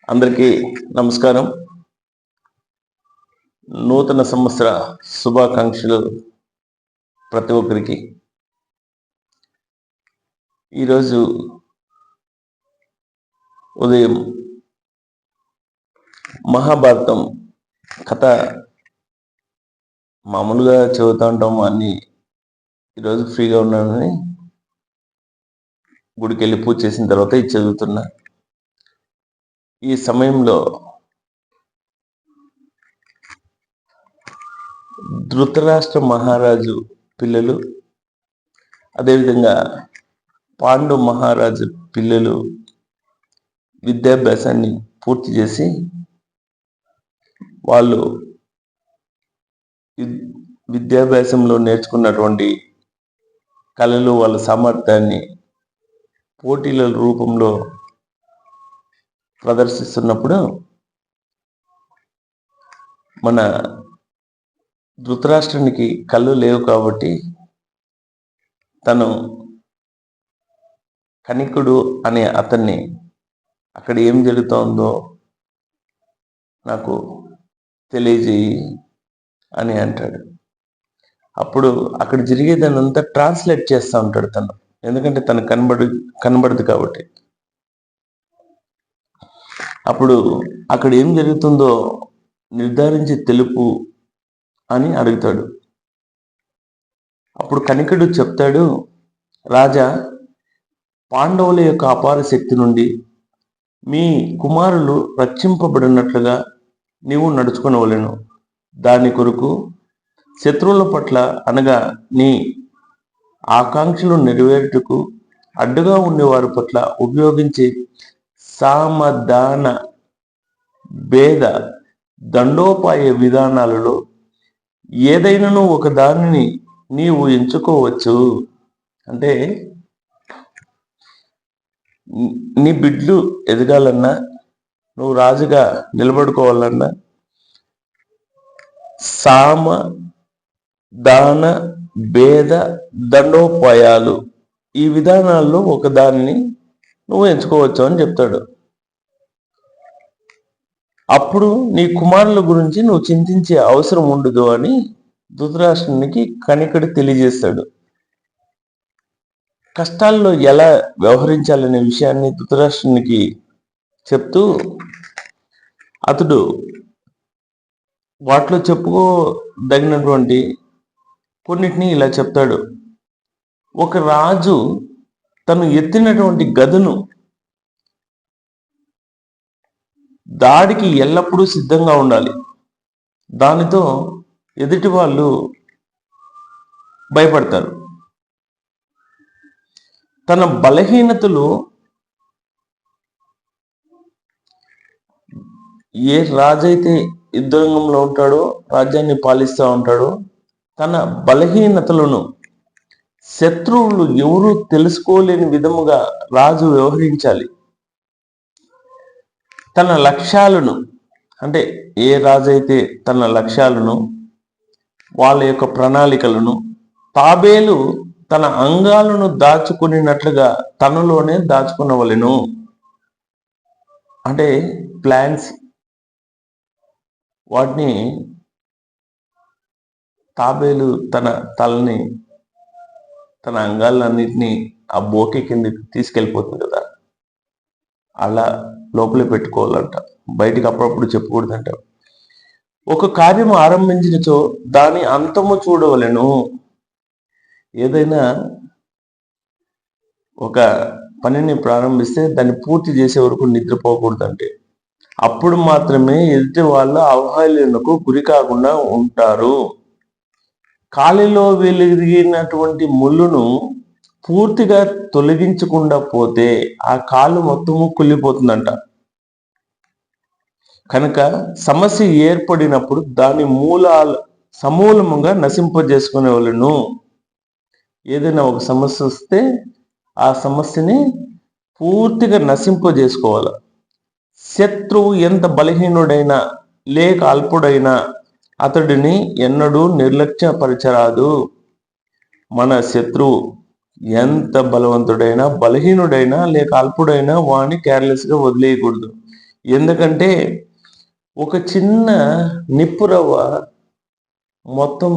అందరికీ నమస్కారం. నూతన సంవత్సర శుభాకాంక్షలు ప్రతి ఒక్కరికి. ఈరోజు ఉదయం మహాభారతం కథ మామూలుగా చదువుతూ ఉంటాము అన్నీ. ఈరోజు ఫ్రీగా ఉన్నానని గుడికి వెళ్ళి పూజ చేసిన తర్వాత ఇది చదువుతున్నా. ఈ సమయంలో ధృతరాష్ట్ర మహారాజు పిల్లలు, అదేవిధంగా పాండు మహారాజు పిల్లలు విద్యాభ్యాసాన్ని పూర్తి చేసి వాళ్ళు విద్యాభ్యాసంలో నేర్చుకున్నటువంటి కళలు, వాళ్ళ సామర్థ్యాన్ని పోటీల రూపంలో ప్రదర్శిస్తున్నప్పుడు మన ధృతరాష్ట్రునికి కళ్ళు లేవు కాబట్టి తను కణికుడు అనే అతన్ని అక్కడ ఏం జరుగుతోందో నాకు తెలియజేయి అని అంటాడు. అప్పుడు అక్కడ జరిగేదానంతా ట్రాన్స్లేట్ చేస్తూ ఉంటాడు తను, ఎందుకంటే తను కనబడదు కాబట్టి. అప్పుడు అక్కడ ఏం జరుగుతుందో నిర్ధారించి తెలుపు అని అడుగుతాడు. అప్పుడు కణికుడు చెప్తాడు, రాజా, పాండవుల యొక్క అపార శక్తి నుండి మీ కుమారులు రక్షింపబడినట్లుగా నీవు నడుచుకునవలెను. దాని కొరకు శత్రువుల పట్ల అనగా నీ ఆకాంక్షలు నెరవేరుటకు అడ్డుగా ఉండేవారి పట్ల ఉపయోగించే సామధాన భేద దండోపాయ విధానాలలో ఏదైనాను ఒక దానిని నీవు ఎంచుకోవచ్చు. అంటే నీ బిడ్డలు ఎదగాలన్నా, నువ్వు రాజుగా నిలబడుకోవాలన్నా సామ దాన భేద దండోపాయాలు, ఈ విధానాల్లో ఒక దానిని నువ్వు ఎంచుకోవచ్చు అని చెప్తాడు. అప్పుడు నీ కుమారుల గురించి నువ్వు చింతించే అవసరం ఉండదు అని ధృతరాష్ట్రునికి కణికుడు తెలియజేస్తాడు. కష్టాల్లో ఎలా వ్యవహరించాలనే విషయాన్ని ధృతరాష్ట్రునికి చెప్తూ అతడు వాటిలో చెప్పుకోదగినటువంటి కొన్నిటిని ఇలా చెప్తాడు. ఒక రాజు తను ఎత్తినటువంటి గదను దాడికి ఎల్లప్పుడూ సిద్ధంగా ఉండాలి. దానితో ఎదుటి వాళ్ళు భయపడతారు. తన బలహీనతలు ఏ రాజైతే యుద్ధరంగంలో ఉంటాడో, రాజ్యాన్ని పాలిస్తూ ఉంటాడో, తన బలహీనతలను శత్రువులు ఎవరూ తెలుసుకోలేని విధముగా రాజు వ్యవహరించాలి. తన లక్ష్యాలను, అంటే ఏ రాజైతే తన లక్ష్యాలను, వాళ్ళ యొక్క ప్రణాళికలను తాబేలు తన అంగాలను దాచుకున్నట్లుగా తనలోనే దాచుకునవలెను. అంటే ప్లాన్స్, వాటిని తాబేలు తన తలని, తన అంగాలన్నింటినీ ఆ బోకి కిందకి తీసుకెళ్ళిపోతుంది కదా, అలా లోపలే పెట్టుకోవాలంట, బయటికి అప్పుడప్పుడు చెప్పకూడదంట. ఒక కార్యము ఆరంభించినచో దాని అంతము చూడవలెను. ఏదైనా ఒక పనిని ప్రారంభిస్తే దాన్ని పూర్తి చేసే వరకు నిద్రపోకూడదంటే, అప్పుడు మాత్రమే ఎదుటి వాళ్ళ అవహేళనకు గురి కాకుండా ఉంటారు. కాలిలో వెలిగినటువంటి ముళ్ళును పూర్తిగా తొలగించకుండా పోతే ఆ కాలు మొత్తము కుళ్ళిపోతుందంట. కనుక సమస్య ఏర్పడినప్పుడు దాని సమూలముగా నశింపజేసుకునే వాళ్ళను. ఏదైనా ఒక సమస్య వస్తే ఆ సమస్యని పూర్తిగా నశింపజేసుకోవాలి. శత్రువు ఎంత బలహీనుడైనా లేక అల్పుడైనా అతడిని ఎన్నడూ నిర్లక్ష్యపరచరాదు. మన శత్రువు ఎంత బలవంతుడైనా, బలహీనుడైనా లేక అల్పుడైనా వాడిని కేర్లెస్గా వదిలేయకూడదు. ఎందుకంటే ఒక చిన్న నిప్పురవ్వ మొత్తం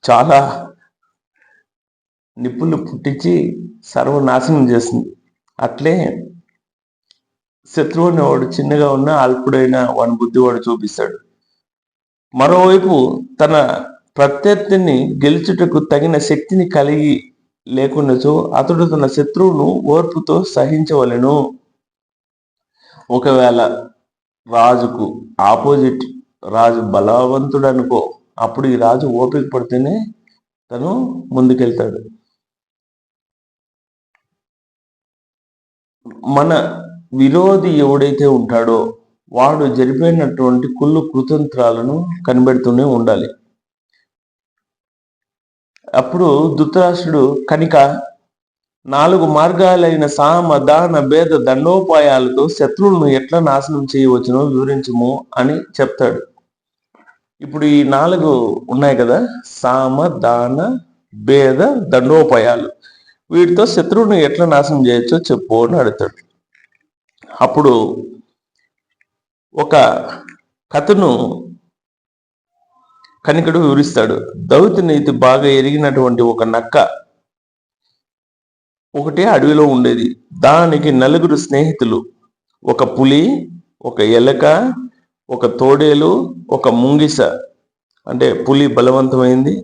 చాలా నిప్పులు పుట్టించి సర్వనాశనం చేస్తుంది. అట్లే శత్రువు అనేవాడు చిన్నగా ఉన్న అల్పుడైన వాని బుద్ధి వాడు చూపిస్తాడు. మరోవైపు తన ప్రత్యర్థిని గెలుచుటకు తగిన శక్తిని కలిగి లేకున్నచో అతడు తన శత్రువును ఓర్పుతో సహించవలెను. ఒకవేళ రాజుకు ఆపోజిట్ రాజు బలవంతుడు అనుకో, అప్పుడు ఈ రాజు ఓపిక పడితేనే తను ముందుకెళ్తాడు. మన విరోధి ఎవడైతే ఉంటాడో వాడు జరిపినటువంటి కుళ్ళు కుతంత్రాలను కనిపెడుతూనే ఉండాలి. అప్పుడు ధృతరాష్ట్రుడు కనుక 4 మార్గాలైన సామ దాన భేద దండోపాయాలతో శత్రువులను ఎట్లా నాశనం చేయవచ్చునో వివరించము అని చెప్తాడు. ఇప్పుడు ఈ 4 ఉన్నాయి కదా, సామ దాన భేద దండోపాయాలు, వీటితో శత్రువును ఎట్లా నాశనం చేయొచ్చో చెప్పు అని అడుగుతాడు. అప్పుడు ఒక కథను కనికడు వివరిస్తాడు. దౌత్య నీతి బాగా ఎరిగినటువంటి ఒక నక్క ఒకటే అడవిలో ఉండేది. దానికి 4 స్నేహితులు, ఒక పులి, ఒక ఎలక, ఒక తోడేలు, ఒక ముంగిస. అంటే పులి బలవంతమైంది,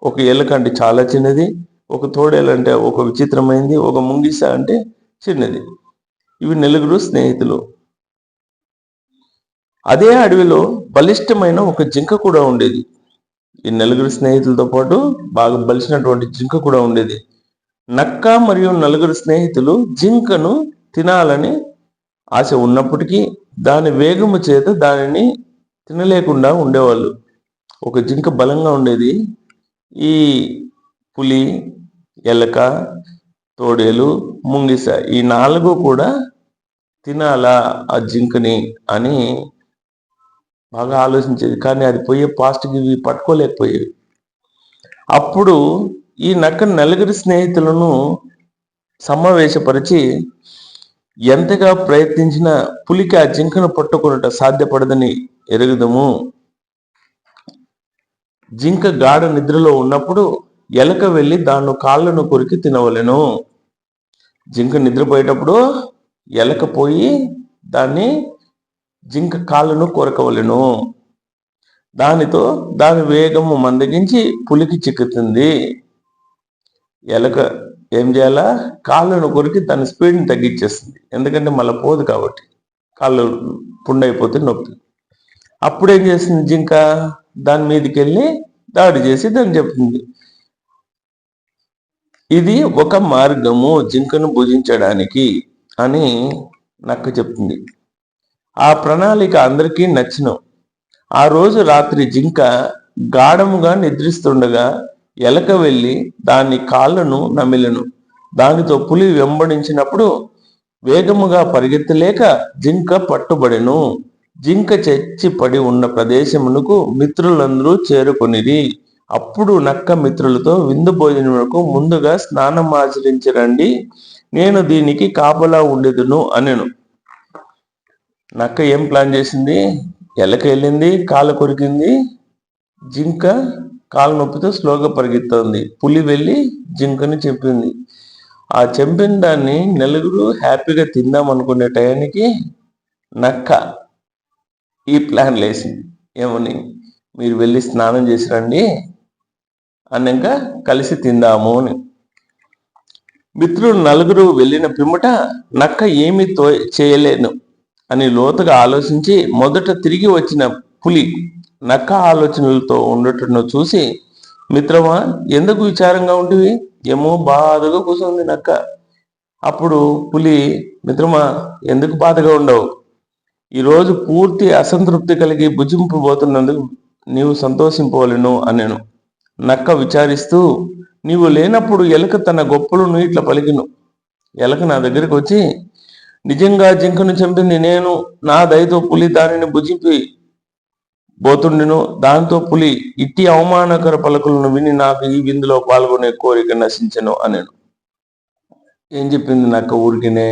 ఒక ఎలక అంటే చాలా చిన్నది, ఒక తోడేలు అంటే ఒక విచిత్రమైంది, ఒక ముంగిస అంటే చిన్నది. ఇవి 4 స్నేహితులు. అదే అడవిలో బలిష్టమైన ఒక జింక కూడా ఉండేది. ఈ 4 స్నేహితులతో పాటు బాగా బలిసినటువంటి జింక కూడా ఉండేది. నక్క మరియు 4 స్నేహితులు జింకను తినాలని ఆశ ఉన్నప్పటికీ దాని వేగము చేత దానిని తినలేకుండా ఉండేవాళ్ళు. ఒక జింక బలంగా ఉండేది. ఈ పులి, ఎలక, తోడేలు, ముంగిస ఈ 4 కూడా తినాలా ఆ జింకని అని బాగా ఆలోచించేది. కానీ అది పోయే పాస్ట్కి ఇవి పట్టుకోలేకపోయేవి. అప్పుడు ఈ నక్క 4 స్నేహితులను సమావేశపరిచి ఎంతగా ప్రయత్నించినా పులికి ఆ జింకను పట్టుకొనుట సాధ్యపడదని ఎరుగుదము. జింక గాఢ నిద్రలో ఉన్నప్పుడు ఎలక వెళ్ళి దాని కాళ్ళను కొరికి తినవలెను. జింక నిద్రపోయేటప్పుడు ఎలక పోయి జింక కాళ్ళను కొరకవలెను. దానితో దాని వేగము మందగించి పులికి చిక్కుతుంది. ఎలక ఏం చేయాలా, కాళ్ళను కొరికి దాని స్పీడ్ని తగ్గించేస్తుంది. ఎందుకంటే మళ్ళీ పోదు కాబట్టి, కాళ్ళు పుండైపోతే నొప్పి. అప్పుడేం చేస్తుంది జింక, దాని మీదకి వెళ్ళి దాడి చేసి దాన్ని చెప్తుంది, ఇది ఒక మార్గము జింకను భుజించడానికి అని నక్క చెప్తుంది. ఆ ప్రణాళిక అందరికీ నచ్చును. ఆ రోజు రాత్రి జింక గాఢముగా నిద్రిస్తుండగా ఎలక వెళ్ళి దాని కాళ్ళను నమిలెను. దానితో పులి వెంబడించినప్పుడు వేగముగా పరిగెత్తలేక జింక పట్టుబడెను. జింక చచ్చి పడి ఉన్న ప్రదేశమునకు మిత్రులందరూ చేరుకొనిరి. అప్పుడు నక్క మిత్రులతో విందు భోజనమునకు ముందుగా స్నానం ఆచరించరండి, నేను దీనికి కాపలా ఉండేదును అనెను. నక్క ఏం ప్లాన్ చేసింది, ఎలక వెళ్ళింది, కాళ్ళ కొరికింది, జింక కాళ్ళ నొప్పితో స్లోగా పరిగెత్తుంది. పులి వెళ్ళి జింకని చెప్పింది. ఆ చంపిన దాన్ని 4 హ్యాపీగా తిందాం అనుకునే టయానికి నక్క ఈ ప్లాన్ లేసింది. ఏమని, మీరు వెళ్ళి స్నానం చేసి రండి, అన్నాక కలిసి తిందాము అని. మిత్రులు 4 వెళ్ళిన పిమ్మట నక్క ఏమీ చేయలేను అని లోతుగా ఆలోచించి మొదట తిరిగి వచ్చిన పులి నక్క ఆలోచనలతో ఉండటను చూసి, మిత్రమా ఎందుకు విచారంగా ఉంటివి, ఏమో బాధగా కూర్చుంది నక్క. అప్పుడు పులి, మిత్రమా ఎందుకు బాధగా ఉండవు, ఈరోజు పూర్తి అసంతృప్తి కలిగి భుజింపబోతున్నందుకు నీవు సంతోషింపవలను అనెను. నక్క విచారిస్తూ, నీవు లేనప్పుడు ఎలక తన గొప్పలను ఇట్లా పలికిను. ఎలక నా దగ్గరికి వచ్చి, నిజంగా జింకను చంపింది నేను, నా దయతో పులి దానిని భుజింపి పోతుండెను. దాంతో పులి ఇట్టి అవమానకర పలుకులను విని నాకు ఈ విందులో పాల్గొనే కోరిక నశించెను అనెను. ఏం చెప్పింది నక్క ఊరికినే,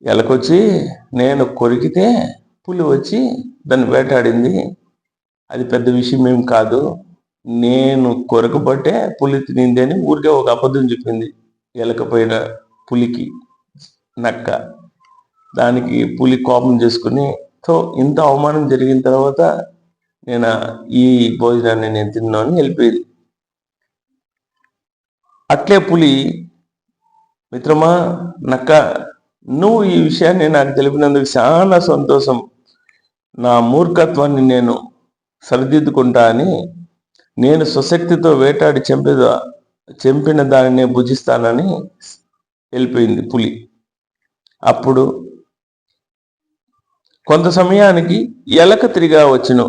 ఎలకొచ్చి నేను కొరికితే పులి వచ్చి దాన్ని వేటాడింది, అది పెద్ద విషయం ఏం కాదు, నేను కొరకబట్టే పులి తినింది అని ఊరికే ఒక అబద్ధం చెప్పింది ఎలకపోయిన పులికి నక్క. దానికి పులి కోపం చేసుకుని, ఇంత అవమానం జరిగిన తర్వాత నేను ఈ భోజనాన్ని నేను తిన్నాను అని వెళ్ళిపోయింది. అట్లే పులి, మిత్రమా నక్క, నువ్వు ఈ విషయాన్ని నాకు తెలిపినందుకు చాలా సంతోషం, నా మూర్ఖత్వాన్ని నేను సరిదిద్దుకుంటా అని నేను స్వశక్తితో వేటాడి చంపిన దానినే భుజిస్తానని వెళ్ళిపోయింది పులి. అప్పుడు కొంత సమయానికి ఎలక తిరిగా వచ్చును.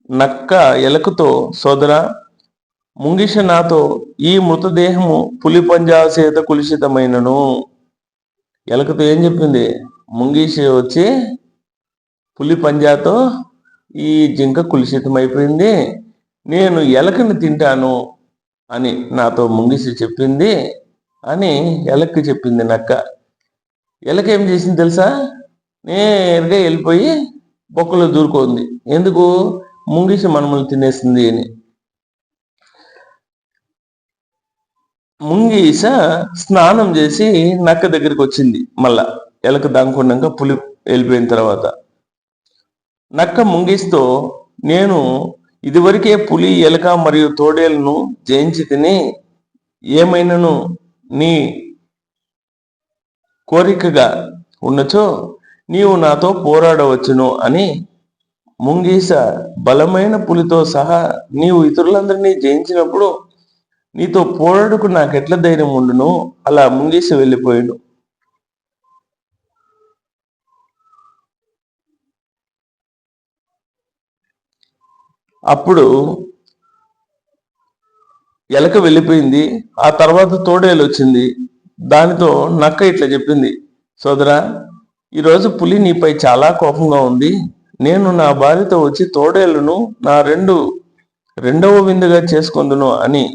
నక్క ఎలకతో, సోదరా, ముంగిష నాతో ఈ మృతదేహము పులి పంజా చేత కులుషితమైనను. ఎలకతో ఏం చెప్పింది? ముంగిష వచ్చి పులి పంజాతో ఈ జింక కులుషితమైపోయింది, నేను ఎలకని తింటాను అని నాతో ముంగిష చెప్పింది అని ఎలక్కి చెప్పింది నక్క. ఎలక ఏం చేసింది తెలుసా? నేరుగా వెళ్ళిపోయి బొక్కలో దూరుకుంది. ఎందుకు? ముంగిష మనములు తినేసింది అని. ముంగిష స్నానం చేసి నక్క దగ్గరికి వచ్చింది. మళ్ళా ఎలక దాంకున్నాక పులి వెళ్ళిపోయిన తర్వాత నక్క ముంగిస్తో, నేను ఇదివరకే పులి, ఎలక మరియు తోడేలను జయించి తిని, ఏమైనాను నీ కోరికగా ఉన్నచో నీవు నాతో పోరాడవచ్చును అని. ముంగీస బలమైన పులితో సహా నీవు ఇతరులందరినీ జయించినప్పుడు నీతో పోరాడుకు నాకెట్ల ధైర్యం ఉండును? అలా ముంగీస వెళ్ళిపోయాడు. అప్పుడు ఎలక వెళ్ళిపోయింది. ఆ తర్వాత తోడేలు వచ్చింది. దానితో నక్క ఇట్లా చెప్పింది, సోదరా, ఈరోజు పులి నీపై చాలా కోపంగా ఉంది. నేను నా భార్యతో వచ్చి తోడేళ్లను నా రెండవ విందుగా చేసుకుందును అని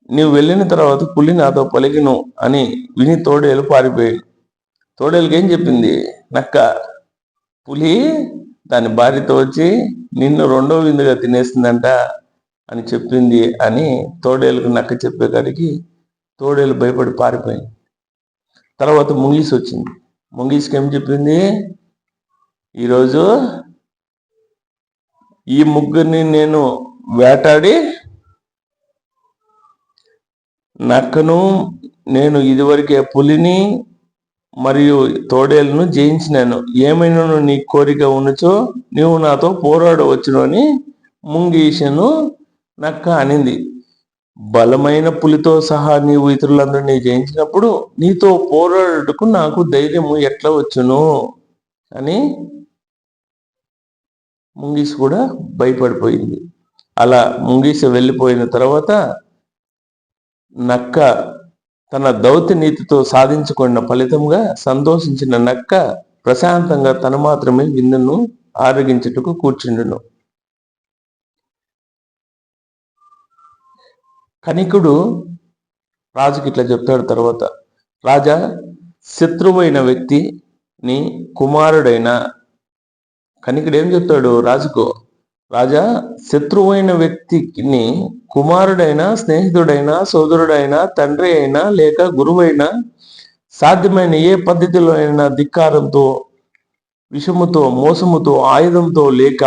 నీవు వెళ్ళిన తర్వాత పులి నాతో పలికిను అని విని తోడేలు పారిపోయాడు. తోడేలుకి ఏం చెప్పింది నక్క? పులి దాని భార్యతో వచ్చి నిన్ను రెండవ విందుగా తినేస్తుందంట అని చెప్పింది అని తోడేలుకు నక్క చెప్పేకాడికి తోడేలు భయపడి పారిపోయింది. తర్వాత ముంగీస్ వచ్చింది. ముంగీస్కి ఏం చెప్పింది? ఈరోజు ఈ ముగ్గురిని నేను వేటాడి నక్కను, నేను ఇదివరకే పులిని మరియు తోడేలను జయించినాను, ఏమైనా నీ కోరిక ఉన్నచో నీవు నాతో పోరాడవచ్చును అని ముంగీషను నక్క అనింది. బలమైన పులితో సహా నీవు ఇతరులందరినీ జయించినప్పుడు నీతో పోరాడుటకు నాకు ధైర్యము ఎట్లా వచ్చును అని ముంగీష కూడా భయపడిపోయింది. అలా ముంగీష వెళ్ళిపోయిన తర్వాత నక్క తన దౌత్య నీతితో సాధించుకున్న ఫలితంగా సంతోషించిన నక్క ప్రశాంతంగా తన మాత్రమే విందును ఆరగించుటకు కూర్చుండును. కనికుడు రాజుకి ఇట్లా చెప్తాడు. తర్వాత, రాజా, శత్రువైన వ్యక్తిని కుమారుడైన, కనికుడు ఏం చెప్తాడు రాజుకు? రాజా, శత్రువైన వ్యక్తిని కుమారుడైనా, స్నేహితుడైనా, సోదరుడైనా, తండ్రి అయినా లేక గురువైనా సాధ్యమైన ఏ పద్ధతిలో అయినా ధిక్కారంతో, విషముతో, మోసముతో, ఆయుధంతో లేక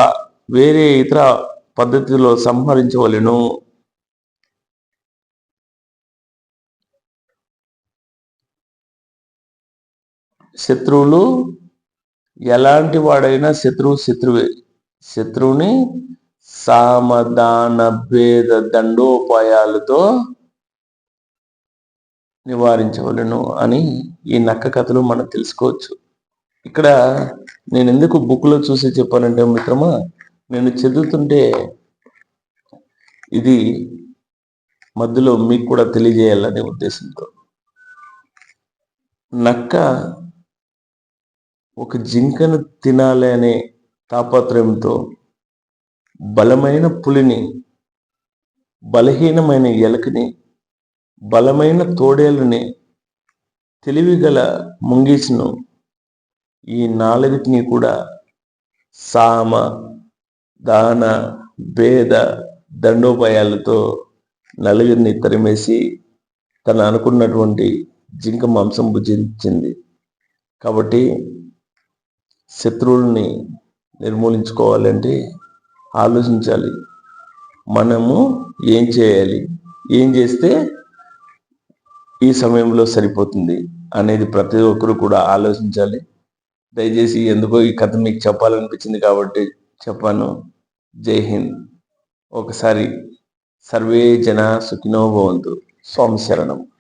వేరే ఇతర పద్ధతిలో సంహరించవలెను. శత్రువులు ఎలాంటి వాడైనా శత్రువే. శత్రువుని సామధాన భేద దండోపాయాలతో నివారించవలను అని ఈ నక్క కథలు మనం తెలుసుకోవచ్చు. ఇక్కడ నేను ఎందుకు బుక్లో చూసి చెప్పానంటే మిత్రమా, నేను చదువుతుంటే ఇది మధ్యలో మీకు కూడా తెలియజేయాలనే ఉద్దేశంతో. నక్క ఒక జింకను తినాలి అనే తాపత్రయంతో బలమైన పులిని, బలహీనమైన ఎలకని, బలమైన తోడేళ్ళని తెలివిగల ముంగీసును ఈ నాలుగిటిని కూడా సామ దాన భేద దండోపాయాలతో నలుగురిని తరిమేసి తన అనుకున్నటువంటి జింక మాంసం భుజించింది. కాబట్టి శత్రువుల్ని నిర్మూలించుకోవాలంటే ఆలోచించాలి. మనము ఏం చేయాలి, ఏం చేస్తే ఈ సమయంలో సరిపోతుంది అనేది ప్రతి ఒక్కరు కూడా ఆలోచించాలి. దయచేసి ఎందుకో ఈ కథ మీకు చెప్పాలనిపించింది కాబట్టి చెప్పాను. జై హింద్. ఒకసారి సర్వే జన సుఖినో భవంతు. స్వామి శరణం.